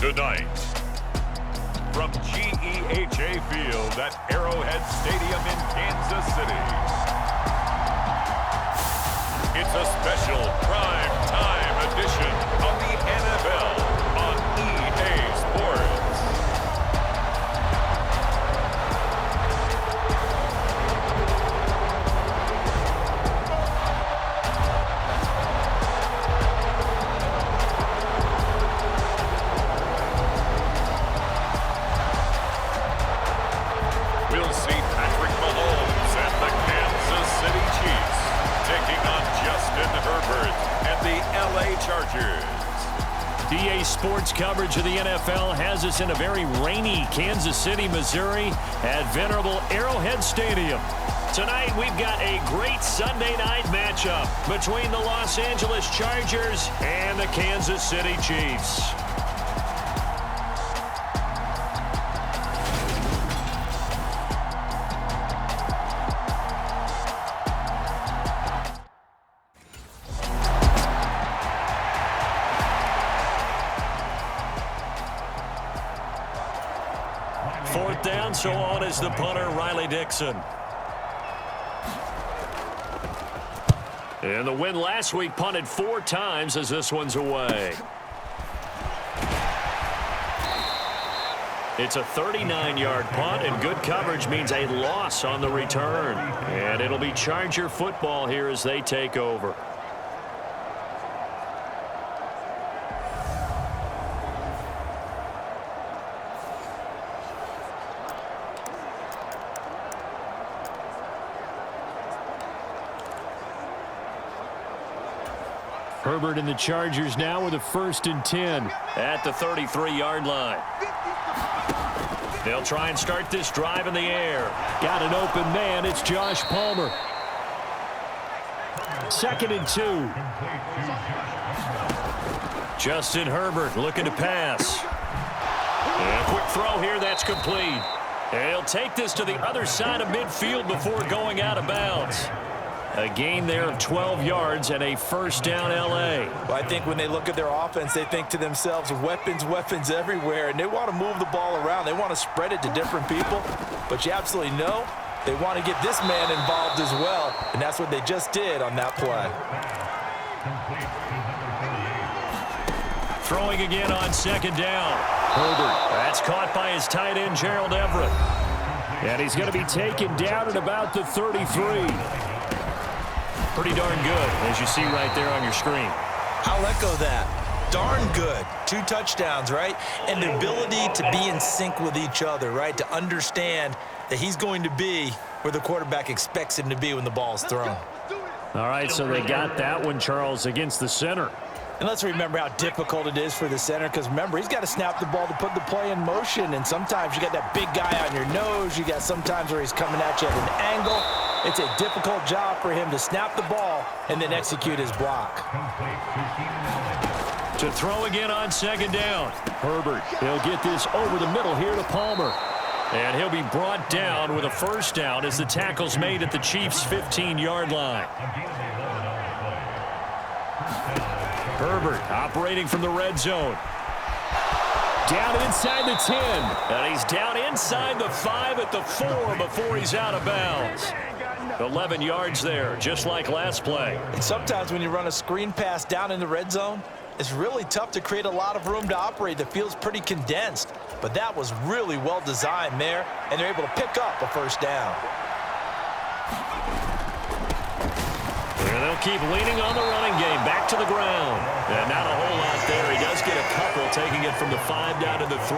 Tonight, from GEHA Field at Arrowhead Stadium in Kansas City, it's a special prime time edition of the NFL on EA Sports. We'll see Patrick Mahomes and the Kansas City Chiefs taking on Justin Herbert and the LA Chargers. EA Sports coverage of the NFL has us in a very rainy Kansas City, Missouri at venerable Arrowhead Stadium. Tonight we've got a great Sunday night matchup between the Los Angeles Chargers and the Kansas City Chiefs. Fourth down, so on is the punter, Riley Dixon. And the win last week punted 4 times as this one's away. It's a 39-yard punt, and good coverage means a loss on the return. And it'll be Charger football here as they take over. Herbert and the Chargers now with a 1st and 10 at the 33-yard line. They'll try and start this drive in the air. Got an open man. It's Josh Palmer. 2nd and 2. Justin Herbert looking to pass. And a quick throw here. That's complete. And he'll take this to the other side of midfield before going out of bounds. A gain there of 12 yards and a 1st down L.A. Well, I think when they look at their offense, they think to themselves, weapons everywhere, and they want to move the ball around. They want to spread it to different people, but you absolutely know they want to get this man involved as well, and that's what they just did on that play. Throwing again on 2nd down. Herbert, that's caught by his tight end, Gerald Everett. And he's going to be taken down at about the 33. Pretty darn good, as you see right there on your screen. I'll echo that. Darn good. 2 touchdowns, right? And the ability to be in sync with each other, right? To understand that he's going to be where the quarterback expects him to be when the ball's thrown. All right, so they got that one, Charles, against the center. And let's remember how difficult it is for the center, because remember, he's got to snap the ball to put the play in motion, and sometimes you got that big guy on your nose. You got sometimes where he's coming at you at an angle. It's a difficult job for him to snap the ball and then execute his block. To throw again on 2nd down. Herbert, he'll get this over the middle here to Palmer. And he'll be brought down with a 1st down as the tackle's made at the Chiefs' 15-yard line. Herbert operating from the red zone. Down inside the 10. And he's down inside the 5 at the 4 before he's out of bounds. 11 yards there, just like last play. And sometimes when you run a screen pass down in the red zone, it's really tough to create a lot of room to operate. The field's pretty condensed. But that was really well designed there, and they're able to pick up a 1st down. And they'll keep leaning on the running game. Back to the ground. And not a whole lot there. He does get a couple, taking it from the 5 down to the 3.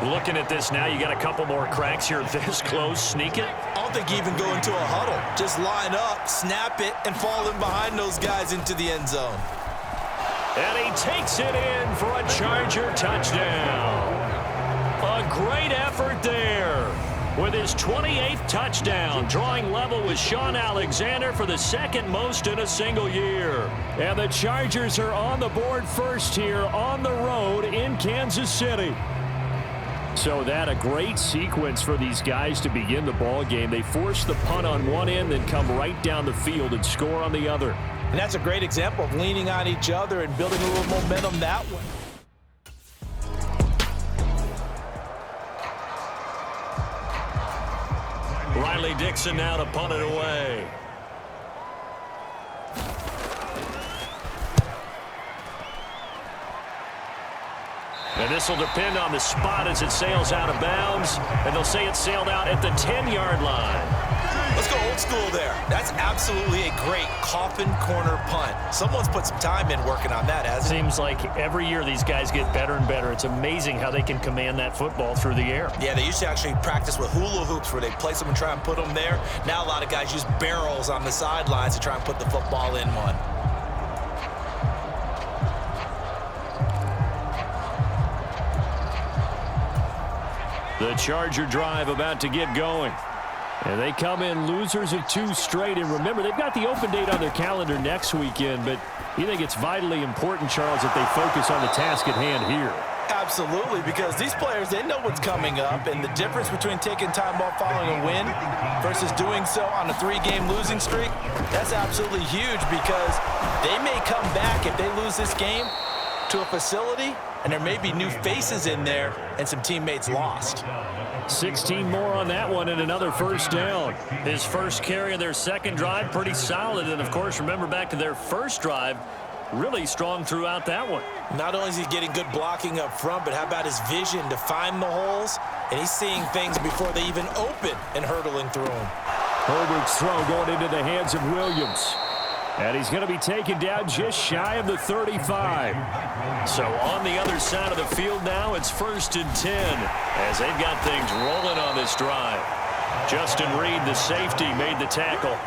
Looking at this now, you got a couple more cracks here this close. Sneak it. I don't think you even go into a huddle. Just line up, snap it, and fall in behind those guys into the end zone. And he takes it in for a Charger touchdown. A great effort there with his 28th touchdown, drawing level with Sean Alexander for the 2nd most in a single year. And the Chargers are on the board first here on the road in Kansas City. So that a great sequence for these guys to begin the ball game. They force the punt on one end, then come right down the field and score on the other. And that's a great example of leaning on each other and building a little momentum that way. Riley Dixon now to punt it away. And this will depend on the spot as it sails out of bounds. And they'll say it sailed out at the 10-yard line. Let's go old school there. That's absolutely a great coffin corner punt. Someone's put some time in working on that, hasn't it? Seems like every year these guys get better and better. It's amazing how they can command that football through the air. Yeah, they used to actually practice with hula hoops where they place them and try and put them there. Now a lot of guys use barrels on the sidelines to try and put the football in one. The Charger drive about to get going. And they come in losers of 2 straight. And remember, they've got the open date on their calendar next weekend, but you think it's vitally important, Charles, that they focus on the task at hand here. Absolutely, because these players, they know what's coming up, and the difference between taking time off following a win versus doing so on a 3-game losing streak, that's absolutely huge because they may come back if they lose this game to a facility, and there may be new faces in there and some teammates lost. 16 more on that one and another first down. His first carry of their second drive, pretty solid. And, of course, remember back to their first drive, really strong throughout that one. Not only is he getting good blocking up front, but how about his vision to find the holes? And he's seeing things before they even open and hurtling through them. Herbert's throw going into the hands of Williams. And he's going to be taken down just shy of the 35. So on the other side of the field now, it's 1st and 10 as they've got things rolling on this drive. Justin Reed, the safety, made the tackle.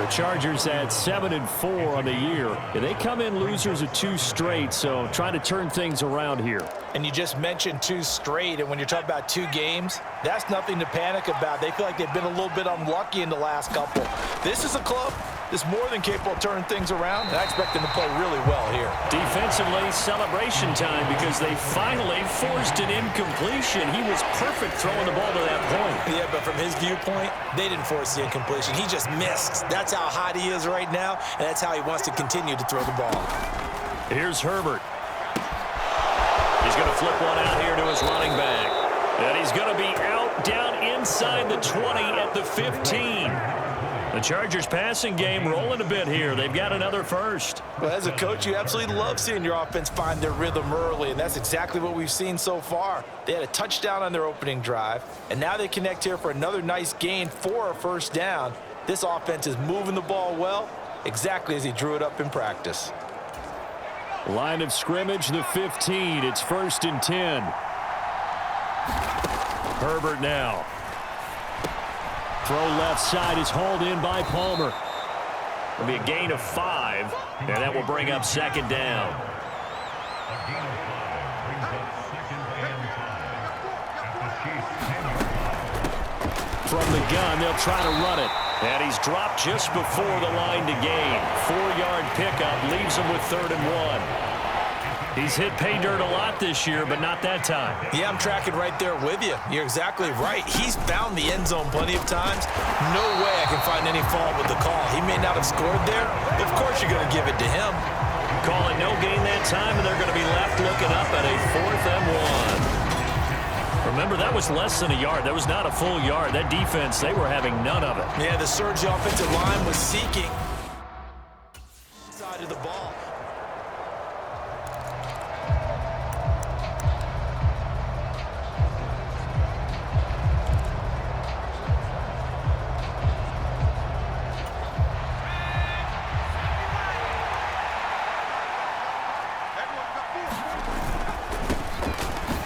The Chargers at 7-4 on the year. And they come in losers of 2 straight, so trying to turn things around here. And you just mentioned 2 straight, and when you're talking about 2 games, that's nothing to panic about. They feel like they've been a little bit unlucky in the last couple. This is a club that's more than capable of turning things around, and I expect them to play really well here. Defensively, celebration time because they finally forced an incompletion. He was perfect throwing the ball to that point. Yeah, but from his viewpoint, they didn't force the incompletion. He just missed. That's how hot he is right now, and that's how he wants to continue to throw the ball. Here's Herbert. He's going to flip one out here to his running back. And he's going to be out down inside the 20 at the 15. The Chargers passing game rolling a bit here. They've got another first. Well, as a coach, you absolutely love seeing your offense find their rhythm early, and that's exactly what we've seen so far. They had a touchdown on their opening drive, and now they connect here for another nice gain for a first down. This offense is moving the ball well, exactly as he drew it up in practice. Line of scrimmage, the 15. It's 1st and 10. Herbert now. Throw left side is hauled in by Palmer. It'll be a gain of 5, and that will bring up 2nd down. From the gun, they'll try to run it. And he's dropped just before the line to gain. 4-yard pickup leaves him with 3rd and 1. He's hit pay dirt a lot this year, but not that time. Yeah, I'm tracking right there with you. You're exactly right. He's found the end zone plenty of times. No way I can find any fault with the call. He may not have scored there, but of course you're going to give it to him. Call it no gain that time, and they're going to be left looking up at a 4th and 1. Remember, that was less than a yard. That was not a full yard. That defense, they were having none of it. Yeah, the surge offensive line was seeking side of the ball.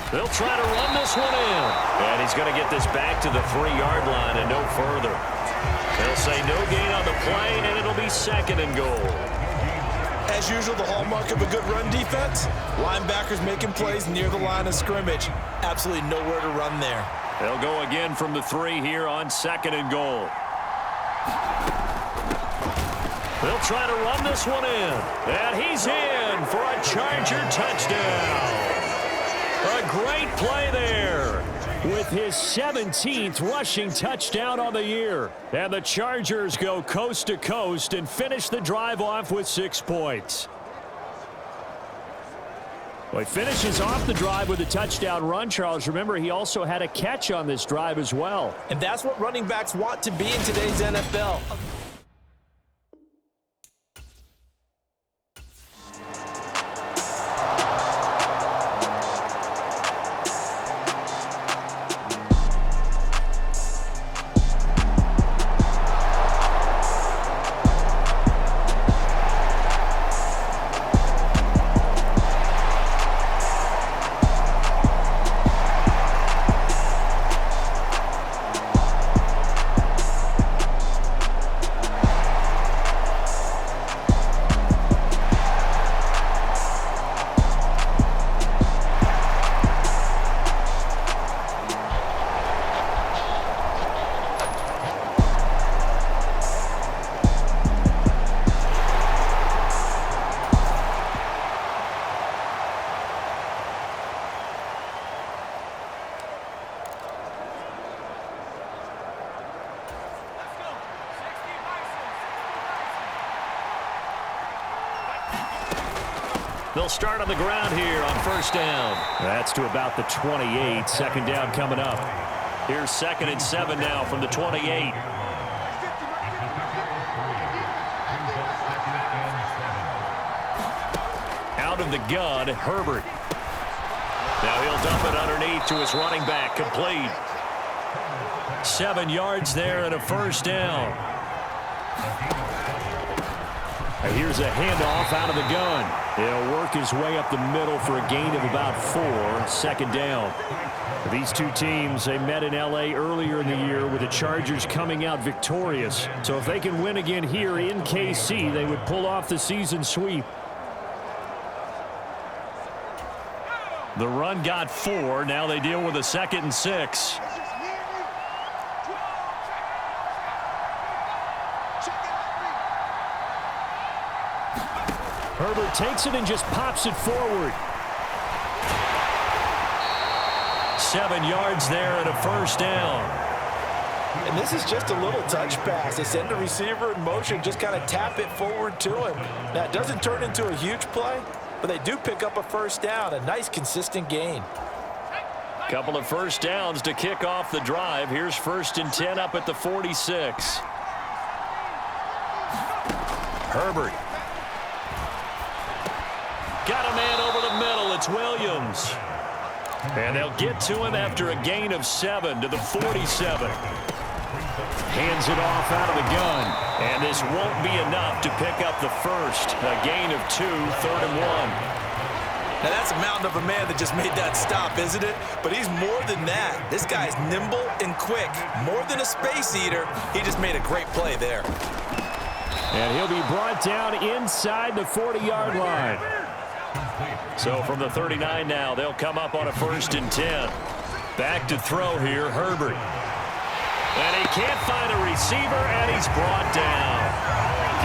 They'll try to run this one in. And he's going to get this back to the 3-yard line and no further. They'll say no gain on the play, and it'll be 2nd and goal. As usual, the hallmark of a good run defense, linebackers making plays near the line of scrimmage. Absolutely nowhere to run there. They'll go again from the 3 here on 2nd and goal. They'll try to run this one in. And he's in for a Charger touchdown. A great play there with his 17th rushing touchdown on the year. And the Chargers go coast to coast and finish the drive off with 6 points. Well, he finishes off the drive with a touchdown run, Charles. Remember, he also had a catch on this drive as well. And that's what running backs want to be in today's NFL. They'll start on the ground here on first down. That's to about the 28. Second down coming up. Here's 2nd and 7 now from the 28. Out of the gun, Herbert. Now he'll dump it underneath to his running back. Complete. 7 yards there and a first down. And here's a handoff out of the gun. He'll work his way up the middle for a gain of about 4. 2nd down. These two teams, they met in L.A. earlier in the year with the Chargers coming out victorious. So if they can win again here in KC, they would pull off the season sweep. The run got 4. Now they deal with a 2nd and 6. Herbert takes it and just pops it forward. 7 yards there and a first down. And this is just a little touch pass. They send the receiver in motion, just kind of tap it forward to him. Now, it doesn't turn into a huge play, but they do pick up a first down, a nice, consistent gain. Couple of first downs to kick off the drive. Here's 1st and 10 up at the 46. Herbert. Got a man over the middle. It's Williams. And they'll get to him after a gain of 7 to the 47. Hands it off out of the gun. And this won't be enough to pick up the first. A gain of 2, 3rd and 1. Now, that's a mountain of a man that just made that stop, isn't it? But he's more than that. This guy's nimble and quick. More than a space eater. He just made a great play there. And he'll be brought down inside the 40-yard line. So from the 39 now, they'll come up on a 1st and 10. Back to throw here, Herbert. And he can't find a receiver, and he's brought down.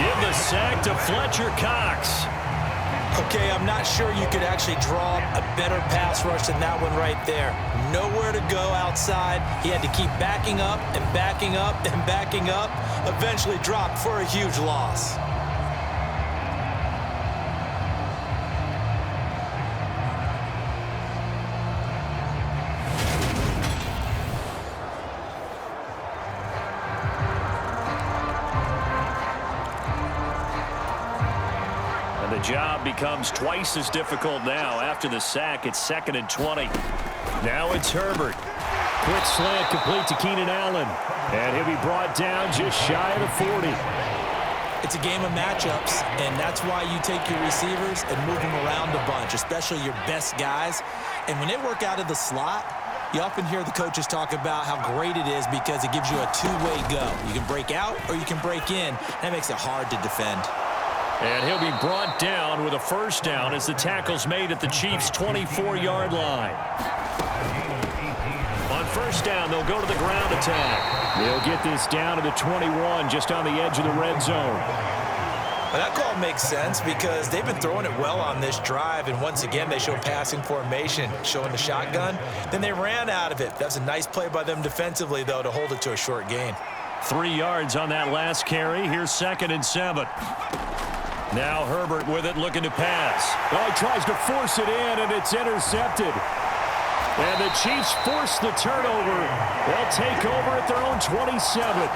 Give the sack to Fletcher Cox. Okay, I'm not sure you could actually draw a better pass rush than that one right there. Nowhere to go outside. He had to keep backing up and backing up and backing up. Eventually dropped for a huge loss. The job becomes twice as difficult now. After the sack, it's 2nd and 20. Now it's Herbert. Quick slant complete to Keenan Allen. And he'll be brought down just shy of the 40. It's a game of matchups, and that's why you take your receivers and move them around a bunch, especially your best guys. And when they work out of the slot, you often hear the coaches talk about how great it is because it gives you a two-way go. You can break out or you can break in. That makes it hard to defend. And he'll be brought down with a first down as the tackle's made at the Chiefs' 24-yard line. On first down, they'll go to the ground attack. They'll get this down to the 21, just on the edge of the red zone. Well, that call makes sense because they've been throwing it well on this drive, and once again, they show passing formation, showing the shotgun. Then they ran out of it. That's a nice play by them defensively, though, to hold it to a short gain. 3 yards on that last carry. Here's 2nd and 7. Now Herbert with it, looking to pass. Oh, he tries to force it in, and it's intercepted. And the Chiefs force the turnover. They'll take over at their own 27.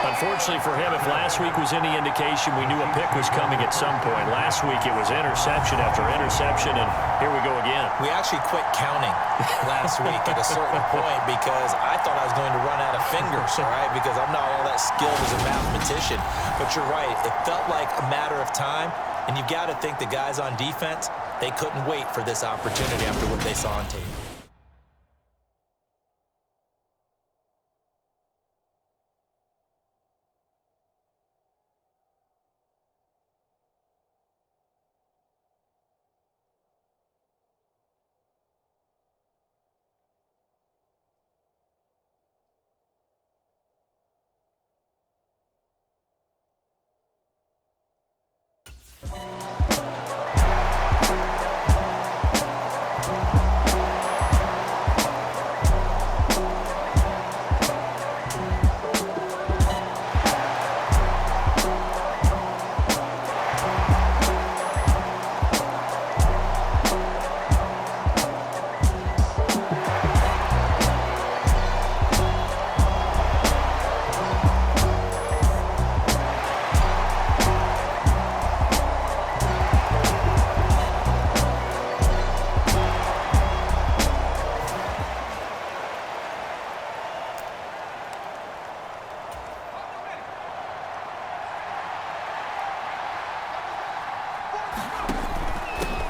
Unfortunately for him, if last week was any indication, we knew a pick was coming at some point. Last week it was interception after interception, and here we go again. We actually quit counting last week at a certain point because I thought I was going to run out of fingers, all right, because I'm not all that skilled as a mathematician. But you're right. It felt like a matter of time, and you got to think the guys on defense, they couldn't wait for this opportunity after what they saw on tape.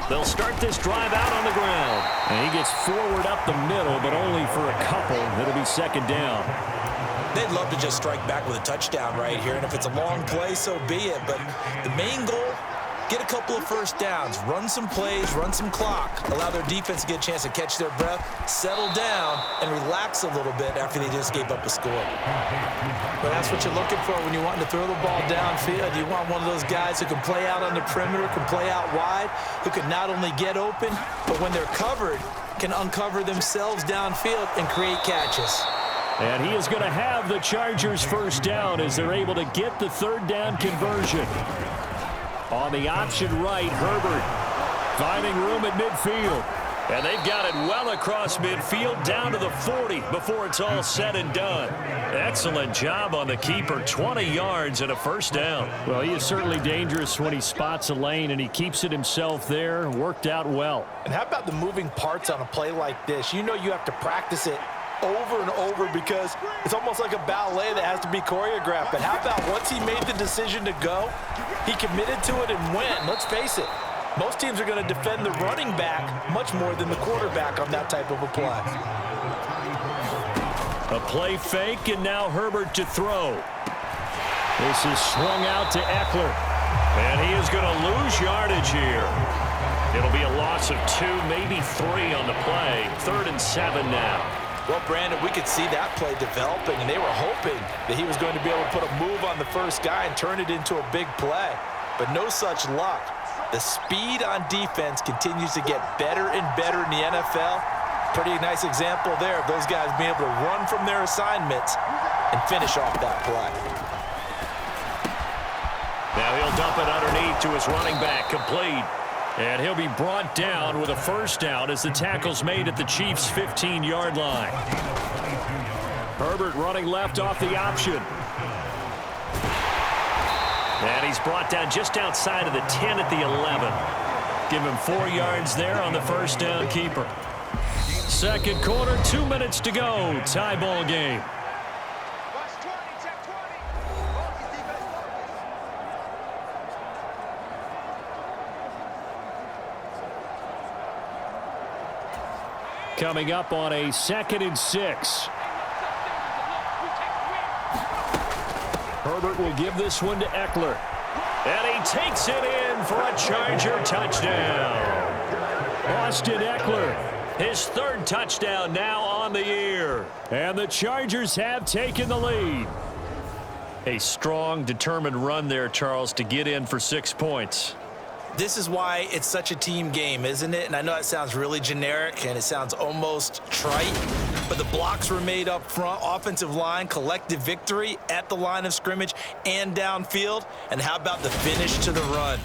They'll start this drive out on the ground. And he gets forward up the middle, but only for a couple. It'll be second down. They'd love to just strike back with a touchdown right here, and if it's a long play, so be it. But the main goal, get a couple of first downs, run some plays, run some clock, allow their defense to get a chance to catch their breath, settle down, and relax a little bit after they just gave up a score. But that's what you're looking for when you want to throw the ball downfield. You want one of those guys who can play out on the perimeter, can play out wide, who can not only get open, but when they're covered, can uncover themselves downfield and create catches. And he is going to have the Chargers first down as they're able to get the third down conversion. On the option right, Herbert finding room at midfield. And they've got it well across midfield down to the 40 before it's all said and done. Excellent job on the keeper. 20 yards and a first down. Well, he is certainly dangerous when he spots a lane, and he keeps it himself there. Worked out well. And how about the moving parts on a play like this? You know you have to practice it over and over because it's almost like a ballet that has to be choreographed. But how about once he made the decision to go, he committed to it and went. Let's face it, most teams are going to defend the running back much more than the quarterback on that type of a play. A play fake, and now Herbert to throw. This is swung out to Eckler. And he is going to lose yardage here. It'll be a loss of 2, maybe 3 on the play. 3rd and 7 now. Well, Brandon, we could see that play developing, and they were hoping that he was going to be able to put a move on the first guy and turn it into a big play. But no such luck. The speed on defense continues to get better and better in the NFL. Pretty nice example there of those guys being able to run from their assignments and finish off that play. Now he'll dump it underneath to his running back, complete. And he'll be brought down with a first down as the tackle's made at the Chiefs' 15-yard line. Herbert running left off the option. And he's brought down just outside of the 10 at the 11. Give him 4 yards there on the first down keeper. Second quarter, 2 minutes to go. Tie ball game. Coming up on a 2nd and 6. Herbert will give this one to Eckler. And he takes it in for a Charger touchdown. Austin Eckler, his 3rd touchdown now on the year. And the Chargers have taken the lead. A strong, determined run there, Charles, to get in for 6 points. This is why it's such a team game, isn't it? And I know that sounds really generic and it sounds almost trite, but the blocks were made up front, offensive line, collective victory at the line of scrimmage and downfield. And how about the finish to the run?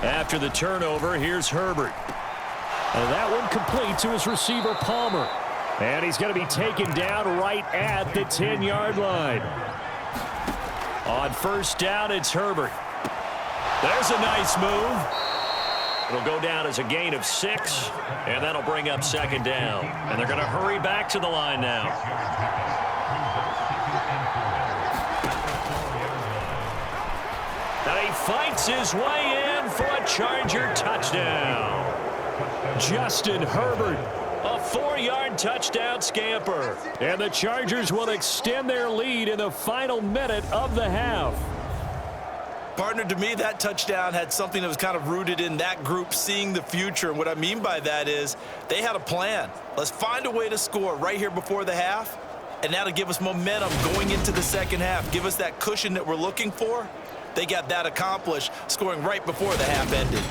After the turnover, here's Herbert. And that one complete to his receiver, Palmer. And he's going to be taken down right at the 10-yard line. On first down, it's Herbert. There's a nice move. It'll go down as a gain of 6, and that'll bring up second down. And they're going to hurry back to the line now. And he fights his way in for a Charger touchdown. Justin Herbert, a 4-yard touchdown scamper. And the Chargers will extend their lead in the final minute of the half. Partner, to me, that touchdown had something that was kind of rooted in that group seeing the future. And what I mean by that is they had a plan. Let's find a way to score right here before the half, and that'll give us momentum going into the second half. Give us that cushion that we're looking for. They got that accomplished, scoring right before the half ended.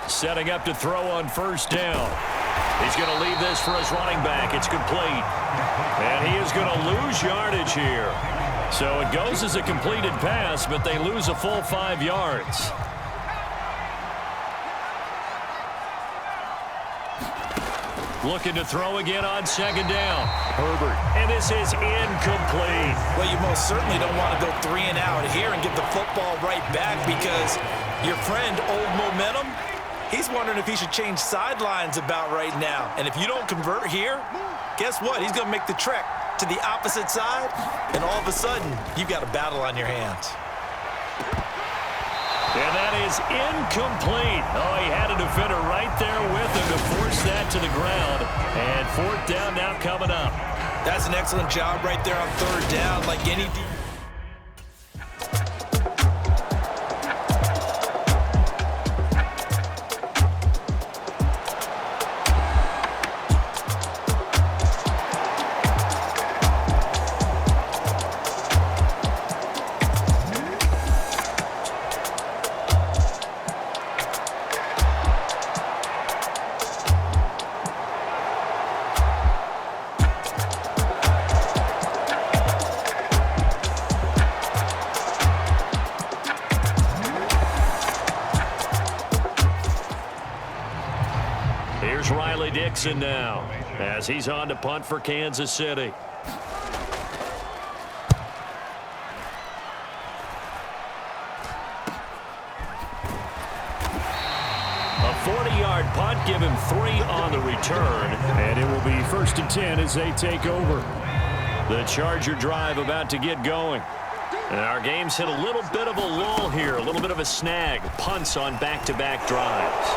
Setting up to throw on first down. He's going to leave this for his running back. It's complete. And he is going to lose yardage here. So it goes as a completed pass, but they lose a full 5 yards. Looking to throw again on second down. Herbert. And this is incomplete. Well, you most certainly don't want to go 3 and out here and give the football right back, because your friend, Old Momentum, he's wondering if he should change sidelines about right now. And if you don't convert here, guess what? He's going to make the trek to the opposite side, and all of a sudden, you've got a battle on your hands. And that is incomplete. Oh, he had a defender right there with him to force that to the ground. And fourth down now coming up. That's an excellent job right there on third down, like any defense. Dixon now, as he's on to punt for Kansas City. A 40-yard punt, give him 3 on the return, and it will be 1st and 10 as they take over. The Charger drive about to get going. And our game's hit a little bit of a lull here, a little bit of a snag. Punts on back-to-back drives.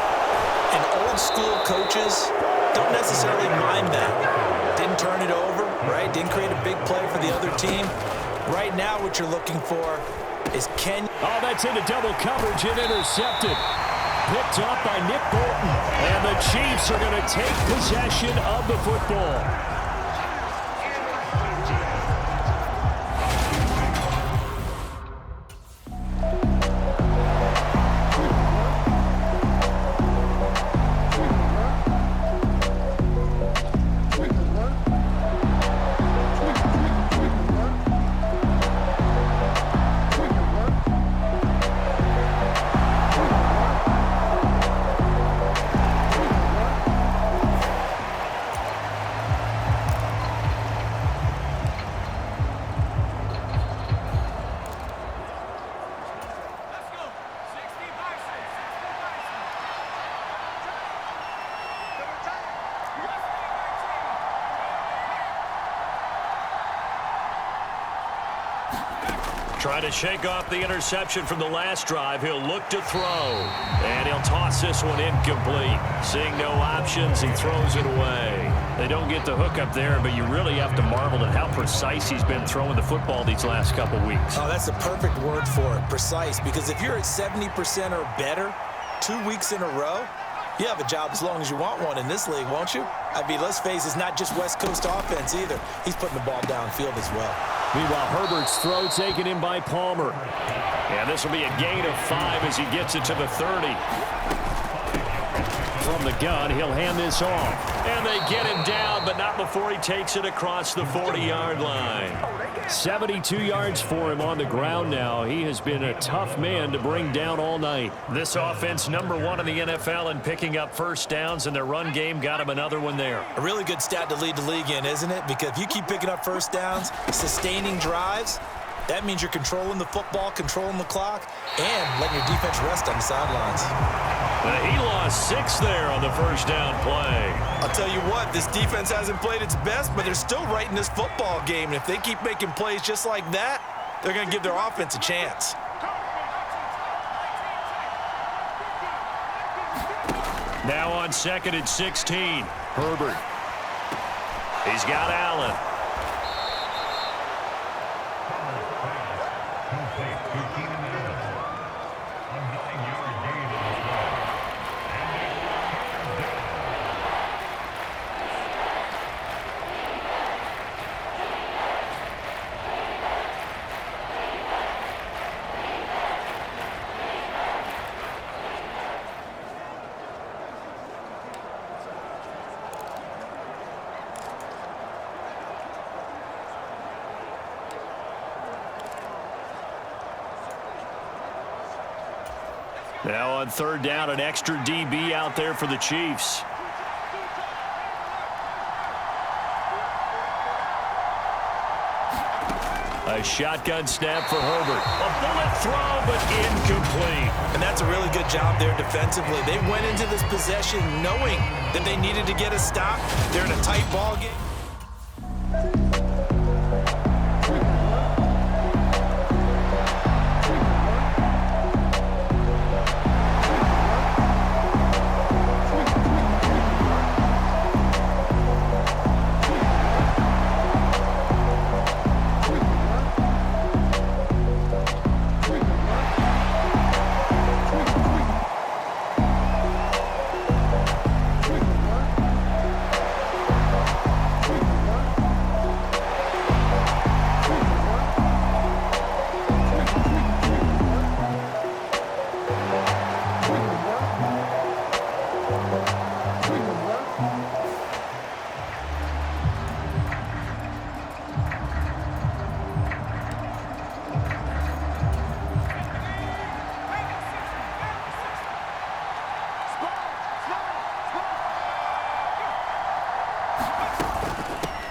And old-school coaches don't necessarily mind that. Didn't turn it over, right? Didn't create a big play for the other team. Right now, what you're looking for is Oh, that's into double coverage and intercepted. Picked up by Nick Bolton. And the Chiefs are going to take possession of the football. Trying to shake off the interception from the last drive. He'll look to throw. And he'll toss this one incomplete. Seeing no options, he throws it away. They don't get the hook up there, but you really have to marvel at how precise he's been throwing the football these last couple weeks. Oh, that's a perfect word for it, precise. Because if you're at 70% or better 2 weeks in a row, you have a job as long as you want one in this league, won't you? I mean, let's face it, it's not just West Coast offense either. He's putting the ball downfield as well. Meanwhile, Herbert's throw taken in by Palmer. And this will be a gain of 5 as he gets it to the 30. From the gun, he'll hand this off. And they get him down, but not before he takes it across the 40-yard line. 72 yards for him on the ground now. He has been a tough man to bring down all night. This offense, #1 in the NFL in picking up first downs, and their run game got him another one there. A really good stat to lead the league in, isn't it? Because if you keep picking up first downs, sustaining drives, that means you're controlling the football, controlling the clock, and letting your defense rest on the sidelines. He lost 6 there on the first down play. I'll tell you what, this defense hasn't played its best, but they're still right in this football game. And if they keep making plays just like that, they're going to give their offense a chance. Now on 2nd and 16, Herbert. He's got Allen. Now on third down, an extra DB out there for the Chiefs. A shotgun snap for Herbert. A bullet throw, but incomplete. And that's a really good job there defensively. They went into this possession knowing that they needed to get a stop. They're in a tight ball game.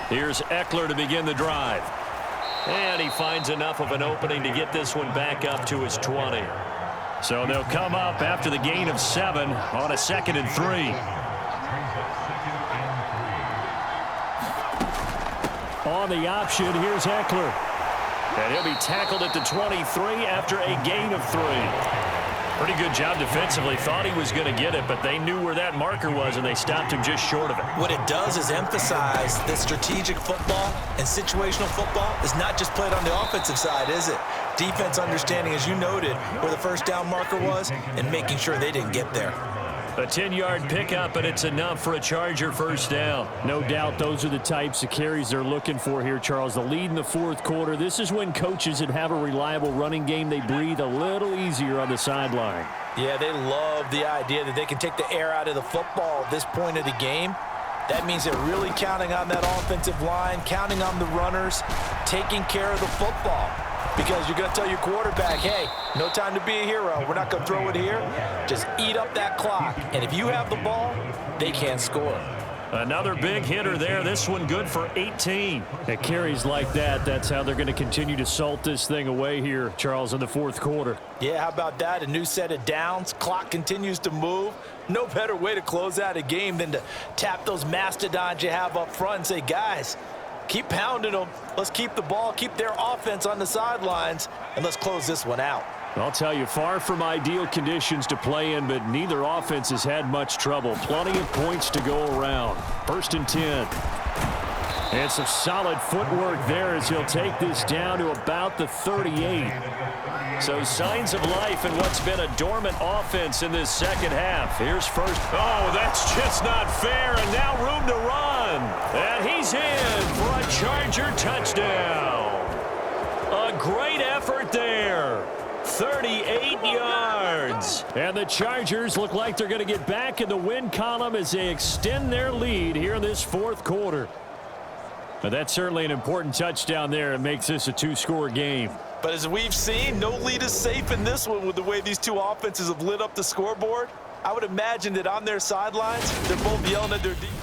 Here's Eckler to begin the drive. And he finds enough of an opening to get this one back up to his 20. So they'll come up after the gain of 7 on a 2nd and 3. On the option, here's Eckler. And he'll be tackled at the 23 after a gain of 3. Pretty good job defensively. Thought he was going to get it, but they knew where that marker was, and they stopped him just short of it. What it does is emphasize that strategic football and situational football is not just played on the offensive side, is it? Defense understanding, as you noted, where the first down marker was and making sure they didn't get there. A 10-yard pickup, and it's enough for a Charger first down. No doubt those are the types of carries they're looking for here, Charles. The lead in the fourth quarter. This is when coaches that have a reliable running game, they breathe a little easier on the sideline. Yeah, they love the idea that they can take the air out of the football at this point of the game. That means they're really counting on that offensive line, counting on the runners, taking care of the football. Because you're going to tell your quarterback, hey, no time to be a hero. We're not going to throw it here. Just eat up that clock. And if you have the ball, they can't score. Another big hitter there. This one good for 18. It carries like that. That's how they're going to continue to salt this thing away here, Charles, in the fourth quarter. Yeah, how about that? A new set of downs. Clock continues to move. No better way to close out a game than to tap those mastodons you have up front and say, guys, keep pounding them. Let's keep the ball, keep their offense on the sidelines, and let's close this one out. I'll tell you, far from ideal conditions to play in, but neither offense has had much trouble. Plenty of points to go around. 1st and 10. And some solid footwork there as he'll take this down to about the 38. So signs of life in what's been a dormant offense in this second half. Here's first. Oh, that's just not fair, and now room to run. And he's in for a Charger touchdown. A great effort there. 38 yards. And the Chargers look like they're going to get back in the win column as they extend their lead here in this fourth quarter. But that's certainly an important touchdown there. It makes this a 2-score game. But as we've seen, no lead is safe in this one with the way these two offenses have lit up the scoreboard. I would imagine that on their sidelines, they're both yelling at their defense.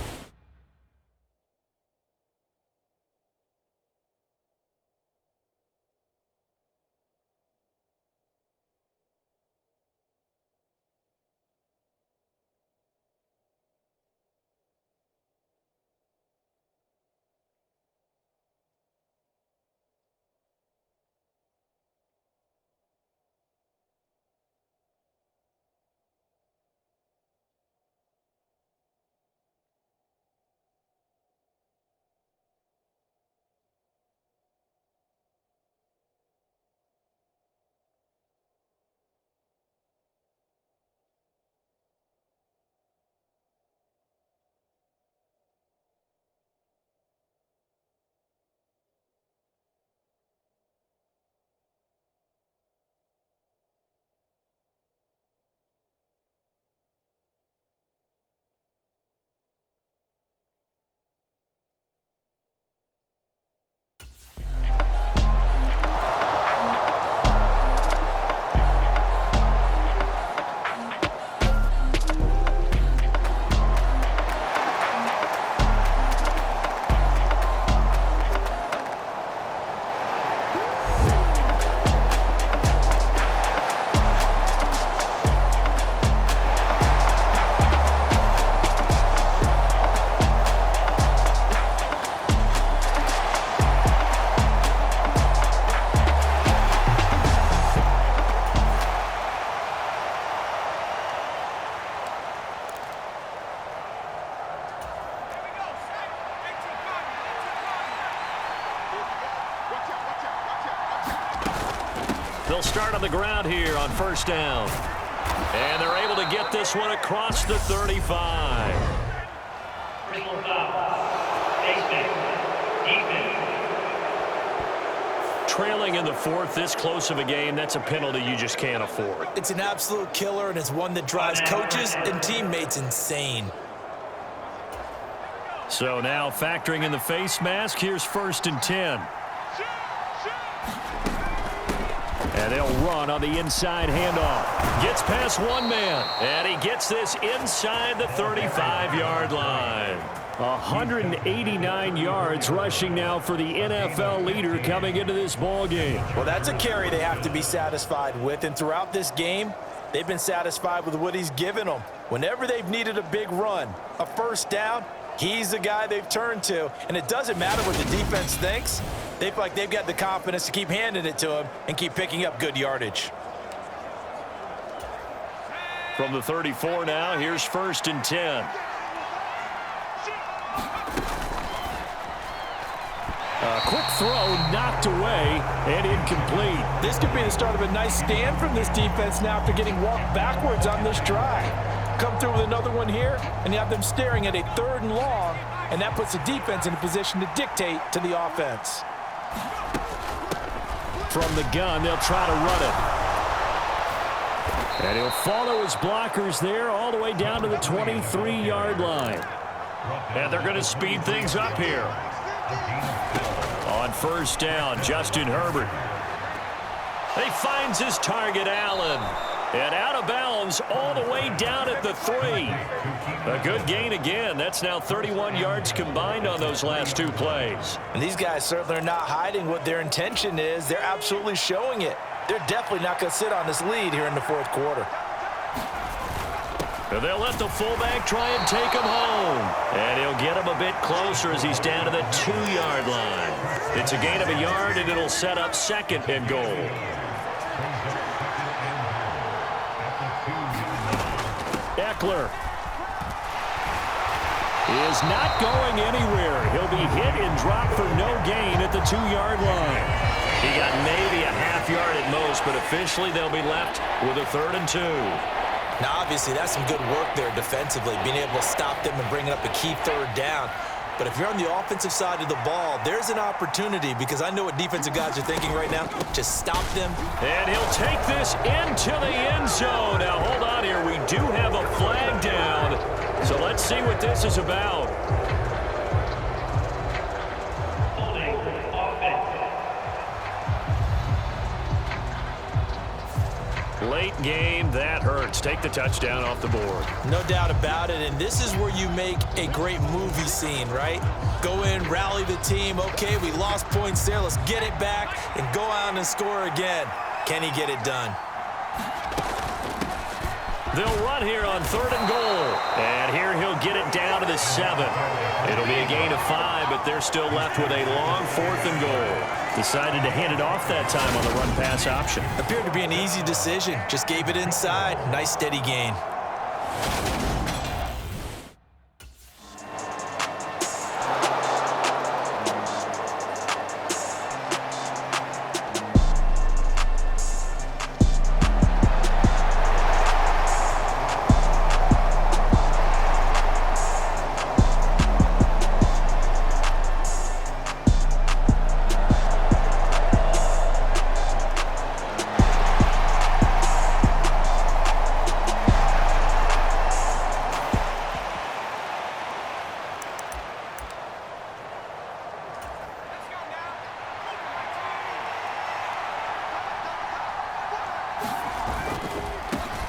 They'll start on the ground here on first down. And they're able to get this one across the 35. Trailing in the fourth, this close of a game, that's a penalty you just can't afford. It's an absolute killer, and it's one that drives coaches and teammates insane. So now factoring in the face mask, here's 1st and 10. And they'll run on the inside handoff. Gets past one man, and he gets this inside the 35-yard line. 189 yards rushing now for the NFL leader coming into this ball game. Well, that's a carry they have to be satisfied with, and throughout this game, they've been satisfied with what he's given them. Whenever they've needed a big run, a first down, he's the guy they've turned to, and it doesn't matter what the defense thinks. They feel like they've got the confidence to keep handing it to him and keep picking up good yardage. From the 34 now, here's 1st and 10. A quick throw knocked away and incomplete. This could be the start of a nice stand from this defense now after getting walked backwards on this drive. Come through with another one here, and you have them staring at a 3rd and long, and that puts the defense in a position to dictate to the offense. From the gun, they'll try to run it. And he'll follow his blockers there all the way down to the 23-yard line. And they're going to speed things up here. On first down, Justin Herbert. He finds his target, Allen. And out of bounds all the way down at the 3. A good gain again. That's now 31 yards combined on those last 2 plays. And these guys certainly are not hiding what their intention is. They're absolutely showing it. They're definitely not going to sit on this lead here in the 4th quarter. And they'll let the fullback try and take him home. And he'll get him a bit closer as he's down to the 2-yard line. It's a gain of a yard, and it'll set up 2nd and goal. Eckler is not going anywhere. He'll be hit and dropped for no gain at the 2-yard line. He got maybe a half yard at most, but officially they'll be left with a 3rd and 2. Now, obviously, that's some good work there defensively, being able to stop them and bringing up a key 3rd down. But if you're on the offensive side of the ball, there's an opportunity, because I know what defensive guys are thinking right now. Just stop them. And he'll take this into the end zone. Now, hold on here. We do have a flag down. So let's see what this is about. Late game, that hurts. Take the touchdown off the board. No doubt about it, and this is where you make a great movie scene, right? Go in, rally the team. Okay, we lost points there. Let's get it back and go out and score again. Can he get it done? They'll run here on 3rd and goal. And here he'll get it down to the 7. It'll be a gain of 5, but they're still left with a long 4th and goal. Decided to hand it off that time on the run-pass option. Appeared to be an easy decision. Just gave it inside. Nice, steady gain.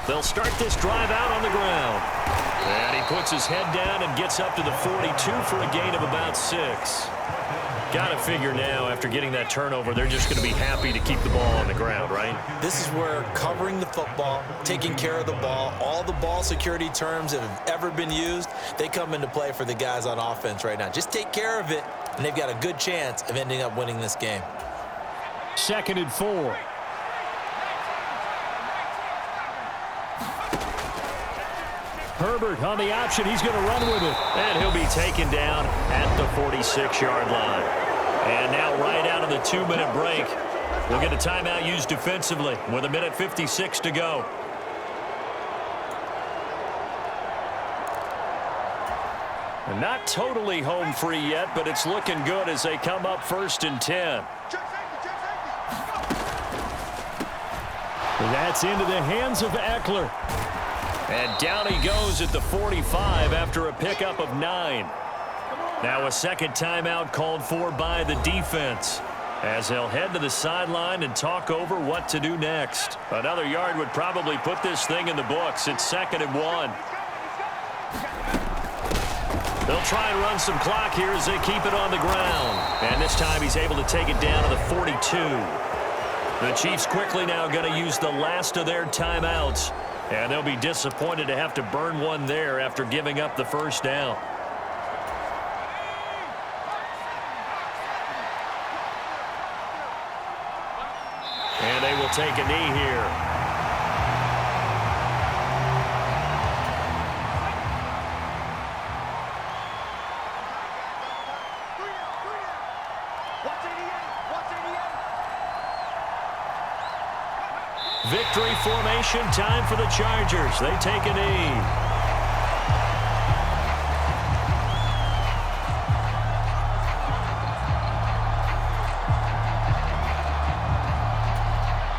They'll start this drive out on the ground. And he puts his head down and gets up to the 42 for a gain of about 6. Got to figure now, after getting that turnover, they're just going to be happy to keep the ball on the ground, right? This is where covering the football, taking care of the ball, all the ball security terms that have ever been used, they come into play for the guys on offense right now. Just take care of it, and they've got a good chance of ending up winning this game. 2nd and 4. Herbert on the option. He's going to run with it. And he'll be taken down at the 46-yard line. And now right out of the 2-minute break, We'll get a timeout used defensively with 1:56 to go. And not totally home free yet, but it's looking good as they come up 1st and 10. That's into the hands of Eckler. And down he goes at the 45 after a pickup of 9. Now a second timeout called for by the defense, as they'll head to the sideline and talk over what to do next. Another yard would probably put this thing in the books. It's 2nd and 1. They'll try and run some clock here as they keep it on the ground. And this time he's able to take it down to the 42. The Chiefs quickly now going to use the last of their timeouts. And they'll be disappointed to have to burn one there after giving up the first down. And they will take a knee here. Victory formation time for the Chargers. They take a knee.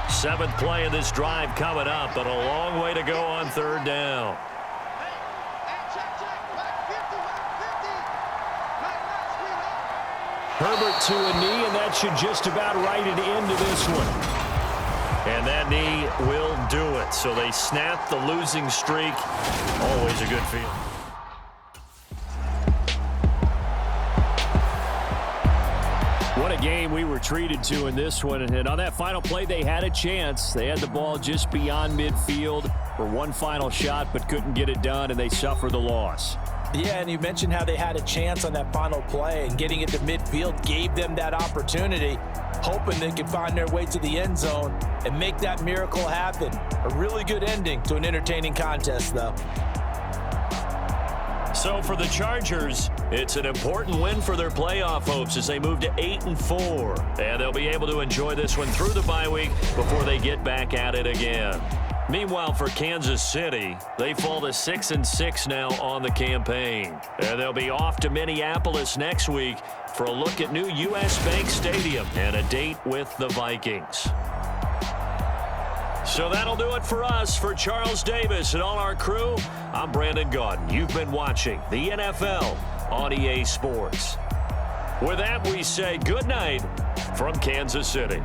Seventh play of this drive coming up, but a long way to go on 3rd down. Herbert to a knee, and that should just about write it into this one. And that knee will do it. So they snap the losing streak. Always a good feeling. What a game we were treated to in this one. And on that final play, they had a chance. They had the ball just beyond midfield for one final shot, but couldn't get it done, and they suffer the loss. Yeah, and you mentioned how they had a chance on that final play, and getting it to midfield gave them that opportunity, hoping they could find their way to the end zone and make that miracle happen. A really good ending to an entertaining contest, though. So for the Chargers, it's an important win for their playoff hopes as they move to 8-4. And they'll be able to enjoy this one through the bye week before they get back at it again. Meanwhile, for Kansas City, they fall to 6-6 now on the campaign. And they'll be off to Minneapolis next week for a look at new U.S. Bank Stadium and a date with the Vikings. So that'll do it for us. For Charles Davis and all our crew, I'm Brandon Gaudin. You've been watching the NFL on EA Sports. With that, we say good night from Kansas City.